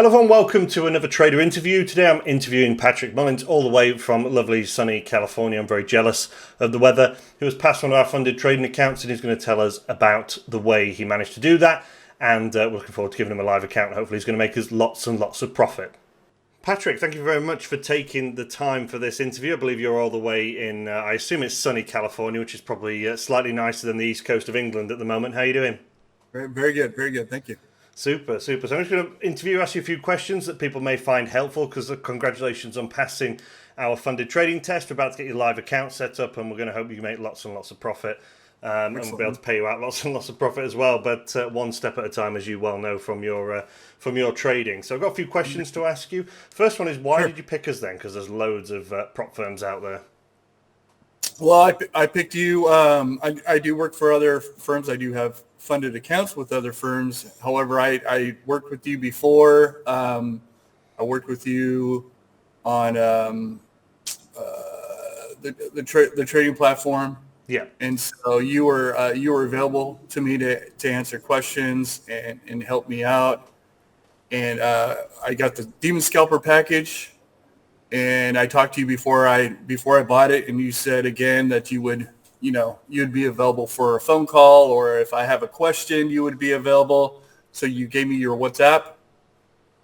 Hello everyone, welcome to another trader interview. Today I'm interviewing Patrick Mullins all the way from lovely sunny California. I'm very jealous of the weather. He was passed one of our funded trading accounts and he's going to tell us about the way he managed to do that, and we're looking forward to giving him a live account. Hopefully he's going to make us lots and lots of profit. Patrick, thank you very much for taking the time for this interview. I believe you're all the way in, I assume it's sunny California, which is probably slightly nicer than the east coast of England at the moment. How are you doing? Very good, very good. Thank you. Super. So I'm just going to interview, ask you a few questions that people may find helpful, because congratulations on passing our funded trading test. We're about to get your live account set up, and we're going to hope you make lots and lots of profit, and we'll be able to pay you out lots and lots of profit as well. But one step at a time, as you well know from your trading. So I've got a few questions to ask you. First one is, why did you pick us then? Because there's loads of prop firms out there. Well, I picked you. I do work for other firms. I do have funded accounts with other firms. However, I worked with you before. I worked with you on the trading platform. Yeah. And so you were available to me to answer questions and help me out. And I got the Demon Scalper package. And I talked to you before I bought it, and you said again that you'd be available for a phone call, or if I have a question, you would be available. So you gave me your WhatsApp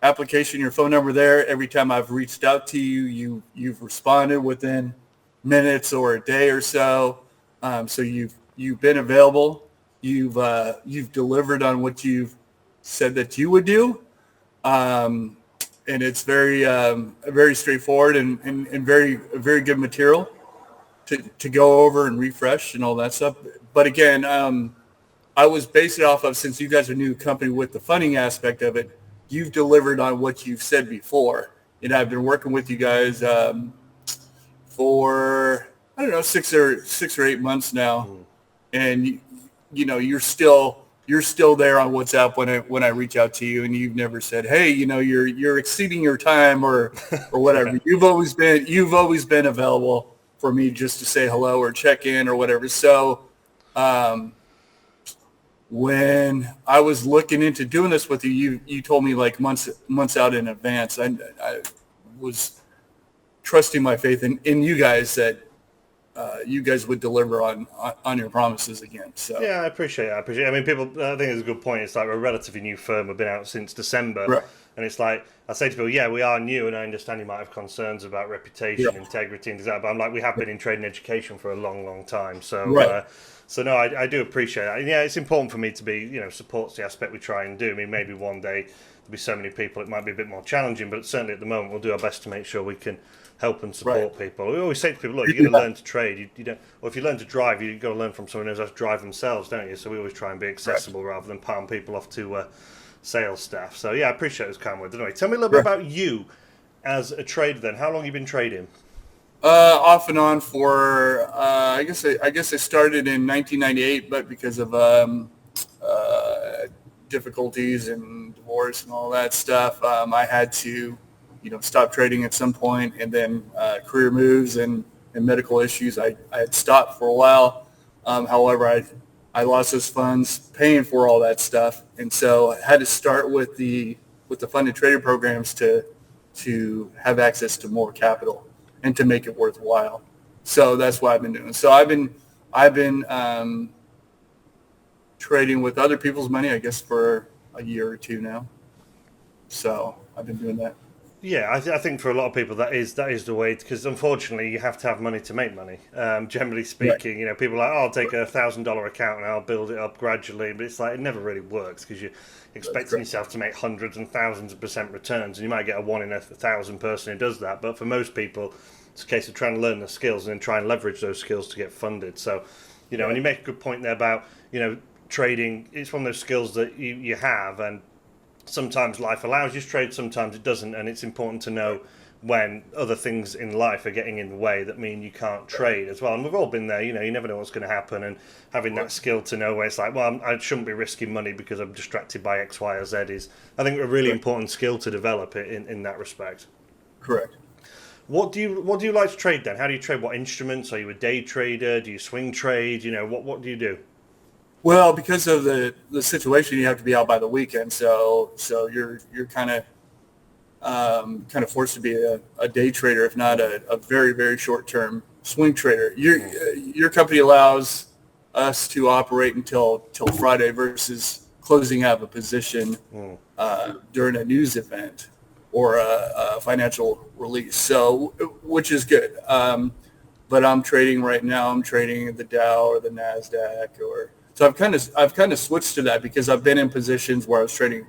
application, your phone number there. Every time I've reached out to you, you've responded within minutes or a day or so. So you've been available. You've delivered on what you've said that you would do. And it's very straightforward and very good material to go over and refresh and all that stuff. But again, I was based it off of, since you guys are a new company with the funding aspect of it, you've delivered on what you've said before. And I've been working with you guys for, I don't know, six or 8 months now. And you're still there on WhatsApp when I reach out to you, and you've never said, hey, you're exceeding your time or whatever. Yeah. You've always been available for me just to say hello or check in or whatever. So when I was looking into doing this with you, you told me like months out in advance. I was trusting my faith in you guys that you guys would deliver on your promises again. So yeah, I appreciate it. I mean, people, I think it's a good point. It's like, we're a relatively new firm. We've been out since December. Right. And it's like, I say to people, yeah, we are new, and I understand you might have concerns about reputation, integrity, and that. But I'm like, we have been in trading education for a long, long time. So, no, I do appreciate that. And yeah, it's important for me to be, supports the aspect we try and do. I mean, maybe one day there'll be so many people, it might be a bit more challenging, but certainly at the moment, we'll do our best to make sure we can help and support people. We always say to people, look, you're going to learn to trade. You don't, or if you learn to drive, you've got to learn from someone who knows how to drive themselves, don't you? So we always try and be accessible rather than palm people off to sales staff. So yeah, I appreciate those kind words. Anyway, tell me a little bit about you as a trader then. How long have you been trading? Off and on for I guess I started in 1998, but because of difficulties and divorce and all that stuff, I had to stop trading at some point, and then career moves and medical issues. I had stopped for a while. However, I lost those funds paying for all that stuff, and so I had to start with the funded trading programs to have access to more capital and to make it worthwhile. So that's what I've been doing. So I've been trading with other people's money, I guess, for a year or two now. So I've been doing that. Yeah, I think for a lot of people that is the way, because unfortunately you have to have money to make money. Generally speaking, people are like, oh, I'll take a $1,000 account and I'll build it up gradually, but it's like, it never really works, because you're expecting yourself to make hundreds and thousands of % returns, and you might get a 1 in 1,000 person who does that. But for most people, it's a case of trying to learn the skills and then try and leverage those skills to get funded. So, and you make a good point there about, trading. It's one of those skills that you have, and sometimes life allows you to trade, sometimes it doesn't, and it's important to know when other things in life are getting in the way that mean you can't trade as well. And we've all been there, you never know what's going to happen, and having that skill to know where it's like, well, I shouldn't be risking money because I'm distracted by X, Y, or Z is, I think, a really important skill to develop it in that respect. Correct. What do you like to trade then? How do you trade? What instruments? Are you a day trader? Do you swing trade? What do you do? Well, because of the situation, you have to be out by the weekend. So you're kind of kind of forced to be a day trader, if not a very, very short-term swing trader. Your company allows us to operate till Friday versus closing out of a position during a news event or a financial release. So, which is good. But I'm trading right now. I'm trading the Dow or the Nasdaq, so I've kind of switched to that because I've been in positions where I was trading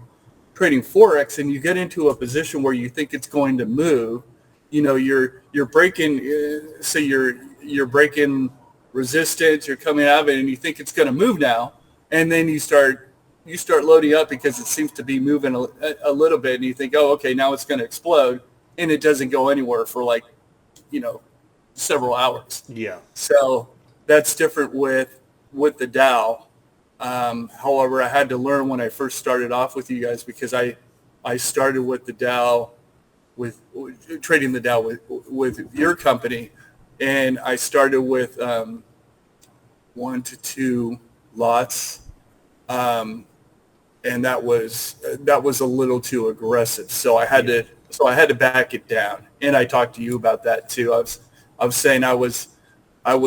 forex, and you get into a position where you think it's going to move. You're breaking, say you're breaking resistance. You're coming out of it, and you think it's going to move now, and then you start loading up because it seems to be moving a little bit, and you think, oh, okay, now it's going to explode, and it doesn't go anywhere for several hours. Yeah. So that's different with the Dow. However, I had to learn when I first started off with you guys, because I started with the Dow, with trading the Dow with your company, and I started with 1 to 2 lots, and that was a little too aggressive. So I had to back it down, and I talked to you about that too. I was saying I was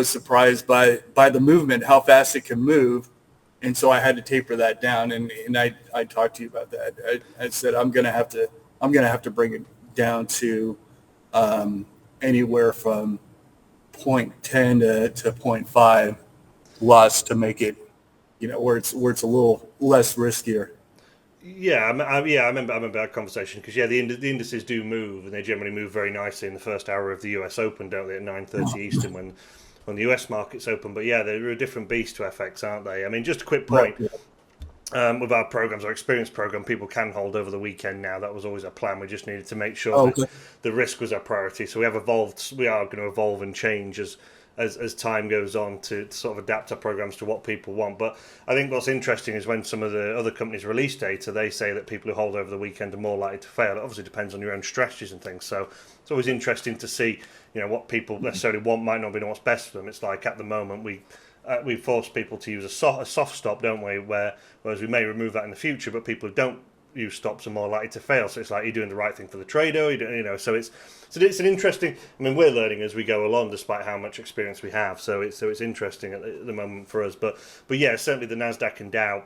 surprised by the movement, how fast it can move. And so I had to taper that down, and I talked to you about that. I said I'm gonna have to bring it down to anywhere from 0.10 to 0.5 lots to make it, where it's a little less riskier. Yeah, I remember that conversation because the indices do move, and they generally move very nicely in the first hour of the US Open, don't they, at 9:30 Eastern when the US markets open. But yeah, they're a different beast to FX, aren't they? I mean, just a quick point. Right. With our programs, our experience program, people can hold over the weekend now. That was always our plan. We just needed to make sure that the risk was our priority. So we are going to evolve and change as time goes on to sort of adapt our programs to what people want. But I think what's interesting is when some of the other companies release data, they say that people who hold over the weekend are more likely to fail. It obviously depends on your own strategies and things. So it's always interesting to see, what people necessarily want might not be what's best for them. It's like at the moment we force people to use a soft stop, don't we? Whereas we may remove that in the future, but people who don't use stops are more likely to fail. So it's like you're doing the right thing for the trader. So it's an interesting. I mean, we're learning as we go along, despite how much experience we have. So it's interesting at the moment for us. But yeah, certainly the Nasdaq and Dow.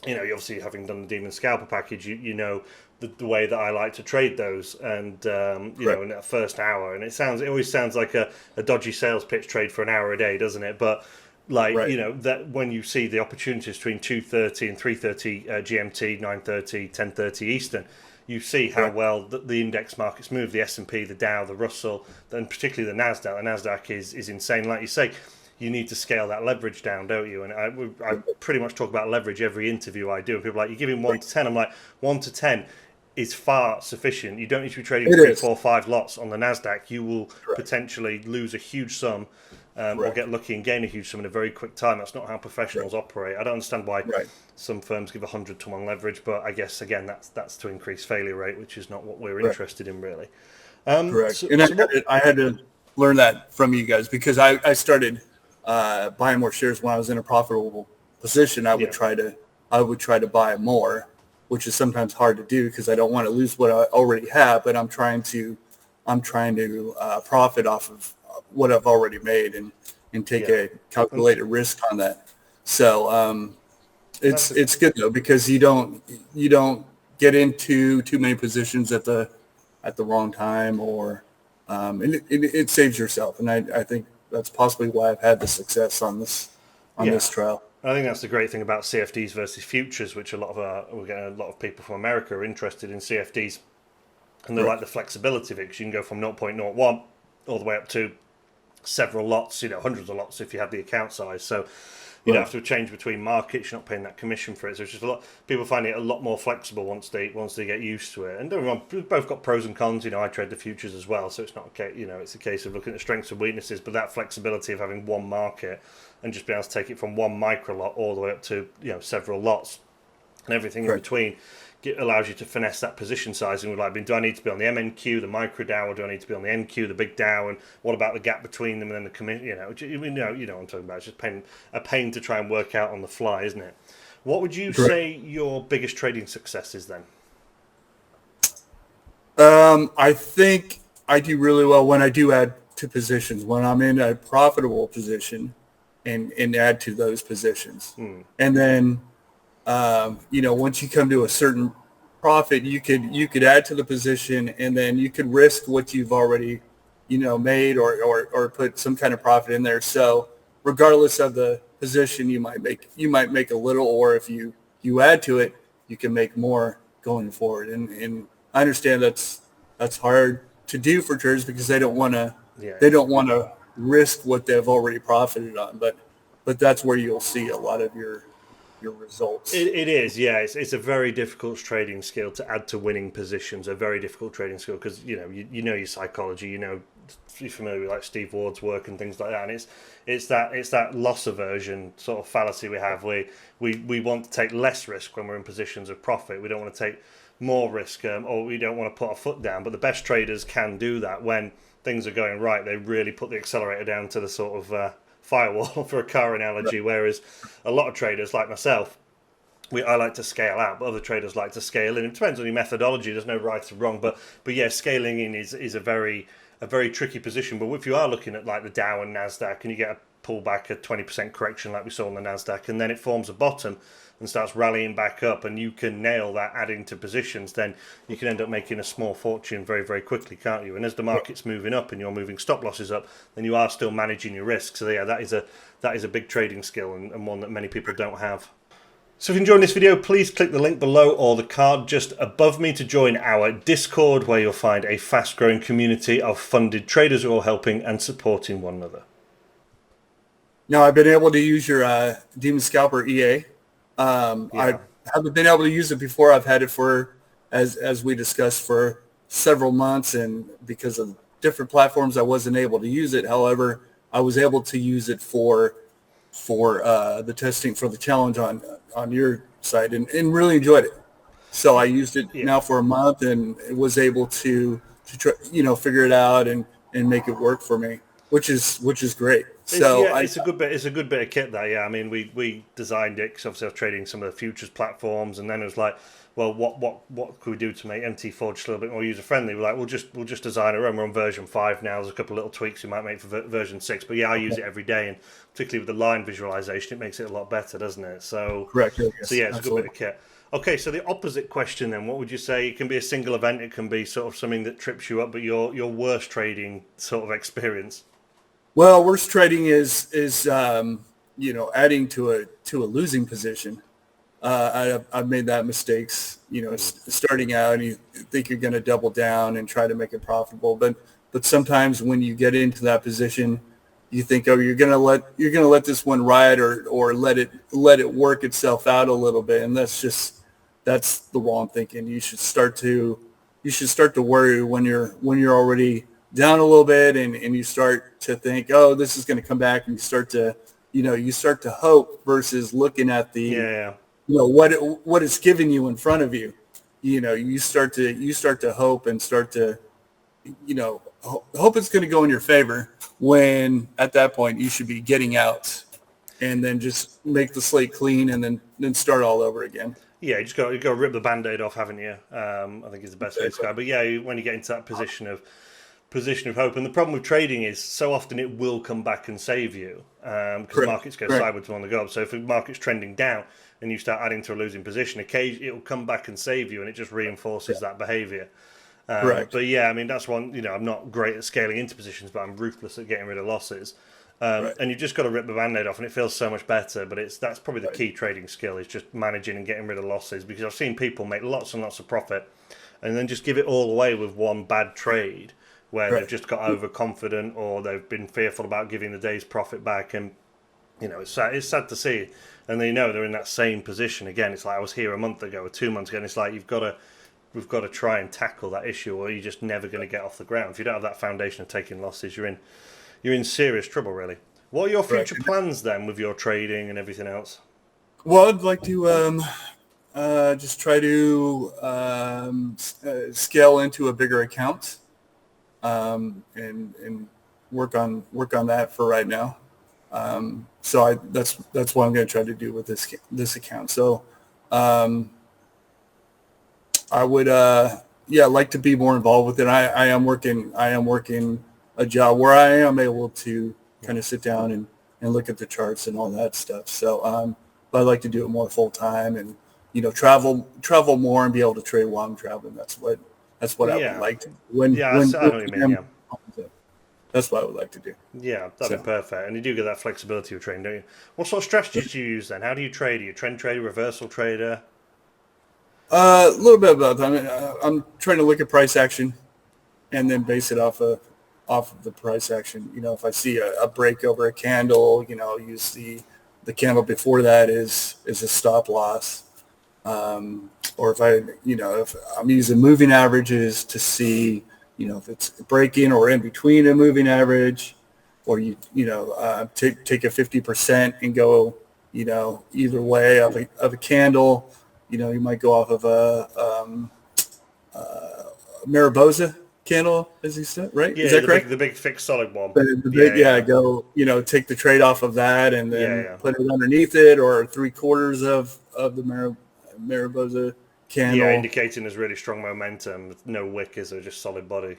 You obviously having done the Demon Scalper package, you know the way that I like to trade those, and in that first hour. And it always sounds like a dodgy sales pitch trade for an hour a day, doesn't it? But that when you see the opportunities between 2:30 and 3:30 GMT, 9:30, 10:30 Eastern, you see how well the index markets move. The S&P, the Dow, the Russell, and particularly the Nasdaq. The Nasdaq is insane. Like you say, you need to scale that leverage down, don't you? And I pretty much talk about leverage every interview I do. And people are like, you give him 1 to 10. I'm like, 1 to 10 is far sufficient. You don't need to be trading 3, 4, 5 lots on the Nasdaq. You will potentially lose a huge sum. Or get lucky and gain a huge sum in a very quick time. That's not how professionals operate. I don't understand why some firms give 100 to 1 leverage, but I guess again that's to increase failure rate, which is not what we're interested in really. Correct. I had to learn that from you guys because I started buying more shares when I was in a profitable position. I would try to buy more, which is sometimes hard to do because I don't want to lose what I already have, but I'm trying to profit off of what I've already made and take a calculated risk on that. So it's good though because you don't get into too many positions at the wrong time or it saves yourself, and I think that's possibly why I've had the success on this trial. I think that's the great thing about CFDs versus futures, which we're getting a lot of people from America are interested in CFDs, and they like the flexibility of it because you can go from 0.01 all the way up to several lots, hundreds of lots if you have the account size. So you don't have to change between markets. You're not paying that commission for it. So it's just people find it a lot more flexible once they get used to it. And don't get me wrong, we've both got pros and cons. I trade the futures as well, so it's not it's a case of looking at the strengths and weaknesses. But that flexibility of having one market and just being able to take it from one micro lot all the way up to several lots and everything in between. It allows you to finesse that position sizing. Do I need to be on the MNQ, the micro Dow, or do I need to be on the NQ, the big Dow, and what about the gap between them and then the commit? You know what I'm talking about. It's just a pain to try and work out on the fly, isn't it? What would you say your biggest trading success is then? I think I do really well when I do add to positions, when I'm in a profitable position and add to those positions. And then, once you come to a certain profit, you could add to the position, and then you could risk what you've already, made or put some kind of profit in there. So regardless of the position, you might make a little, or if you add to it, you can make more going forward. And I understand that's hard to do for traders because they don't want to risk what they've already profited on. But that's where you'll see a lot of your results. It is, yeah. It's a very difficult trading skill to add to winning positions. A very difficult trading skill because you know your psychology. You're familiar with like Steve Ward's work and things like that. And it's that loss aversion sort of fallacy we have. We want to take less risk when we're in positions of profit. We don't want to take more risk, or we don't want to put our foot down. But the best traders can do that when things are going right. They really put the accelerator down to the sort of firewall for a car analogy, whereas a lot of traders like myself, I like to scale out, but other traders like to scale in. It depends on your methodology. There's no right or wrong, but yeah, scaling in is a very tricky position. But if you are looking at like the Dow and Nasdaq, and you get a pullback, a 20% correction like we saw on the Nasdaq, and then it forms a bottom and starts rallying back up, and you can nail that adding to positions, then you can end up making a small fortune very, very quickly, can't you? And as the market's moving up and you're moving stop losses up, then you are still managing your risk. So yeah, that is a big trading skill, and one that many people don't have. So if you enjoyed this video, please click the link below or the card just above me to join our Discord, where you'll find a fast-growing community of funded traders who are helping and supporting one another. Now, I've been able to use your Demon Scalper EA. I haven't been able to use it before. I've had it for, as we discussed, for several months, and because of different platforms, I wasn't able to use it. However, I was able to use it for the testing for the challenge on your site, and really enjoyed it. So I used it now for a month, and was able to try, figure it out and make it work for me, which is great. So it's a good bit of kit there. Yeah, I mean, we designed it because obviously I was trading some of the futures platforms, and then it was like, well, what could we do to make MT4 just a little bit more user friendly? We're like, we'll just design it. We're on version 5 now. There's a couple of little tweaks we might make for version 6, but yeah, I use it every day, and particularly with the line visualization, it makes it a lot better, doesn't it? So correct. Yes, so yeah, it's a good bit of kit. Okay, so the opposite question then, what would you say? It can be a single event, it can be sort of something that trips you up, but your worst trading sort of experience. Well, worst trading is adding to a losing position. I've made that mistakes. Starting out, and you think you're going to double down and try to make it profitable, but sometimes when you get into that position, you think, oh, you're going to let this one ride, or let it work itself out a little bit, and that's the wrong thinking. You should start to worry when you're already down a little bit, and you start to think, oh, this is going to come back, and you start to hope versus looking at the what it's giving you in front of you. You start to hope and start to hope it's going to go in your favor, when at that point you should be getting out and then just make the slate clean, and then start all over again. Yeah, you got to rip the Band-Aid off, haven't you? I think is the best way to describe it. But yeah, when you get into that position of hope, and the problem with trading is so often it will come back and save you, because markets go sideways on the go up. So if the market's trending down and you start adding to a losing position, occasionally it will come back and save you, and it just reinforces that behavior. But yeah, I mean, that's one, I'm not great at scaling into positions, but I'm ruthless at getting rid of losses. And you've just got to rip the Band-Aid off, and it feels so much better. But that's probably the key trading skill, is just managing and getting rid of losses, because I've seen people make lots and lots of profit and then just give it all away with one bad trade, where they've just got overconfident, or they've been fearful about giving the day's profit back. And it's sad to see, and they're in that same position again. It's like, I was here a month ago or 2 months ago, and it's like, we've got to try and tackle that issue, or you're just never going to get off the ground. If you don't have that foundation of taking losses, you're in serious trouble, really. What are your future plans then with your trading and everything else? Well, I'd like to just try to scale into a bigger account, and work on that for right now. So that's what I'm going to try to do with this account. So I would yeah, like to be more involved with it. I am working a job where I am able to kind of sit down and look at the charts and all that stuff. So, but I like to do it more full time and, travel more and be able to trade while I'm traveling. That's what I would Yeah, like to when, yeah, when, I know when what you mean. I'm, Yeah, that's what I would like to do. yeah, that'd be So, perfect. And you do get that flexibility of trading, don't you? What sort of strategies do you use then? How do you trade? Are you a trend trader, reversal trader? a little bit about that. I mean, I'm trying to look at price action and then base it off of the price action. If I see a break over a candle, use the candle before that is a stop loss. Or if I'm using moving averages to see, if it's breaking or in between a moving average, or take a 50% and go, either way of a candle. You might go off of Mariposa candle, as you said, right? Is Yeah, that the big, correct? the big fixed solid one. The Yeah, big, yeah, yeah, go, take the trade off of that and yeah, then yeah. put it underneath it, or three quarters of the Mariposa Yeah, candle. indicating there's really strong momentum. No wick, is there? Just solid body.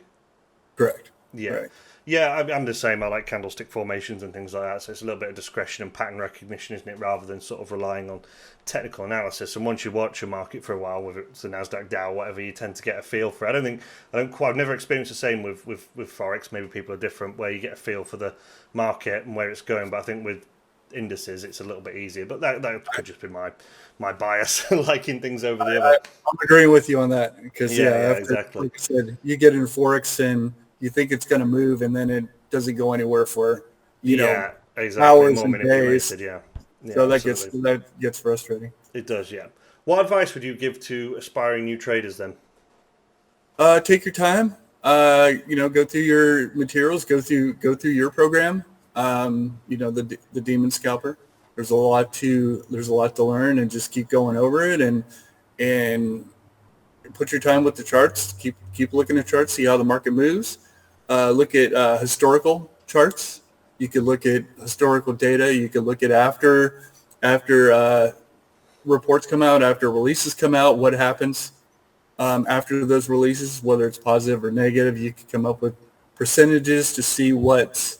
Correct. Yeah. Right. Yeah, I'm the same. I like candlestick formations and things like that. So it's a little bit of discretion and pattern recognition, isn't it? Rather than sort of relying on technical analysis. And once you watch a market for a while, whether it's the Nasdaq Dow, whatever, you tend to get a feel for it. I've never experienced the same with forex. Maybe people are different, where you get a feel for the market and where it's going. But I think with indices, it's a little bit easier. But that could just be my bias, liking things over the other. I'm agreeing with you on that because, yeah, Yeah, yeah, after, exactly. like I said, you get in Forex and you think it's going to move and then it doesn't go anywhere for, Yeah, exactly. hours More and days. manipulated. Yeah, yeah, So absolutely. that gets frustrating. It does, yeah. What advice would you give to aspiring new traders then? Take your time. Go through your materials. Go through your program. The Demon Scalper. There's a lot to learn, and just keep going over it, and put your time with the charts. Keep looking at charts. See how the market moves. Look at historical charts. You could look at historical data. You could look at after reports come out, after releases come out, what happens after those releases, whether it's positive or negative. You can come up with percentages to see what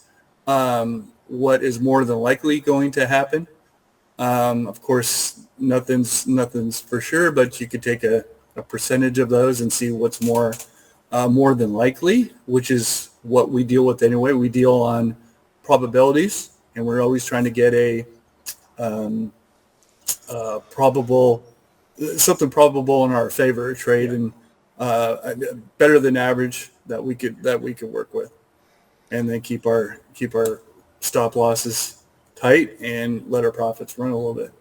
is more than likely going to happen. Of course, nothing's for sure, but you could take a percentage of those and see what's more than likely, which is what we deal with anyway. We deal on probabilities, and we're always trying to get probable, something probable in our favor, trade, Yeah. and better than average that we could work with, and then keep our stop losses tight and let our profits run a little bit.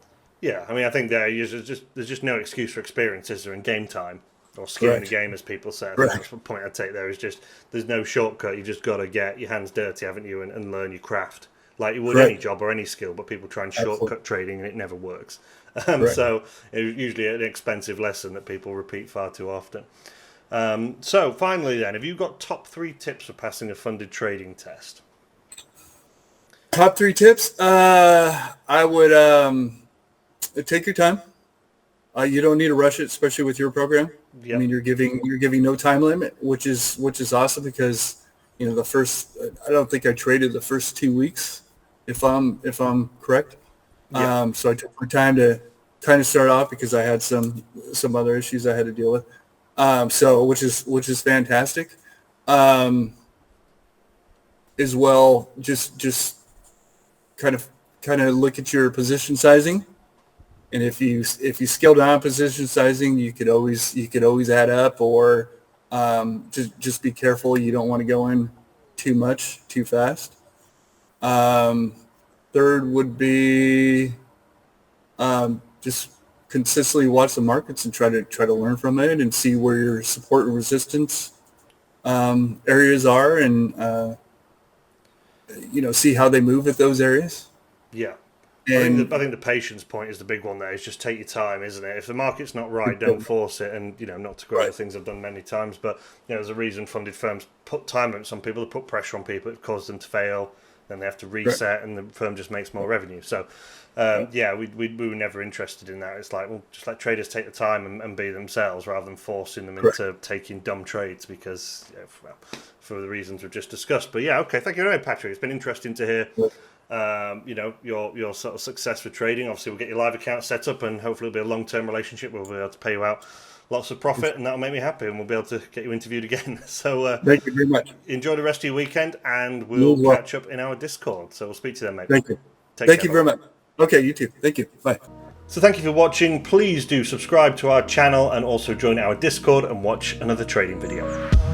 Yeah, I think there's just no excuse for experience, is there, in game time? Or skin in the Correct. game, as people say. I think Correct. that's the point I take there, is just there's no shortcut. You just got to get your hands dirty, haven't you, and learn your craft. Like you would any Correct. job or any skill, but people try and Absolutely. shortcut trading and it never works. Correct. So it's usually an expensive lesson that people repeat far too often. So finally then, have you got top 3 tips for passing a funded trading test? Top 3 tips. I would take your time. You don't need to rush it, especially with your program. I Yep. mean, you're giving no time limit, which is awesome because the first, I don't think I traded the first 2 weeks, if I'm correct. Yep. So I took my time to kind of start off because I had some other issues I had to deal with. So which is fantastic. As well, just kind of look at your position sizing. And if you scale down position sizing, you could always add up, or just be careful. You don't want to go in too much too fast. Um, Third would be just consistently watch the markets and try to learn from it and see where your support and resistance areas are, and see how they move at those areas. Yeah. And I think the patience point is the big one there. Is just take your time, isn't it? If the market's not right, don't force it. And not to go over right, things I've done many times, but there's a reason funded firms put time limits on people, they put pressure on people, it caused them to fail. then they have to reset, and the firm just makes more revenue. So, yeah, we were never interested in that. It's like, well, just let traders take the time and be themselves rather than forcing them into taking dumb trades because, well, for the reasons we've just discussed. But yeah, okay, thank you very much, Patrick. It's been interesting to hear. Your sort of success with trading. Obviously, we'll get your live account set up, and hopefully, it'll be a long-term relationship. We'll be able to pay you out lots of profit, and that'll make me happy, and we'll be able to get you interviewed again. So, thank you very much. Enjoy the rest of your weekend, and we'll catch up in our Discord. So, we'll speak to them, mate. Thank you. Thank you very much. Okay, you too. Thank you. Bye. So, thank you for watching. Please do subscribe to our channel and also join our Discord and watch another trading video.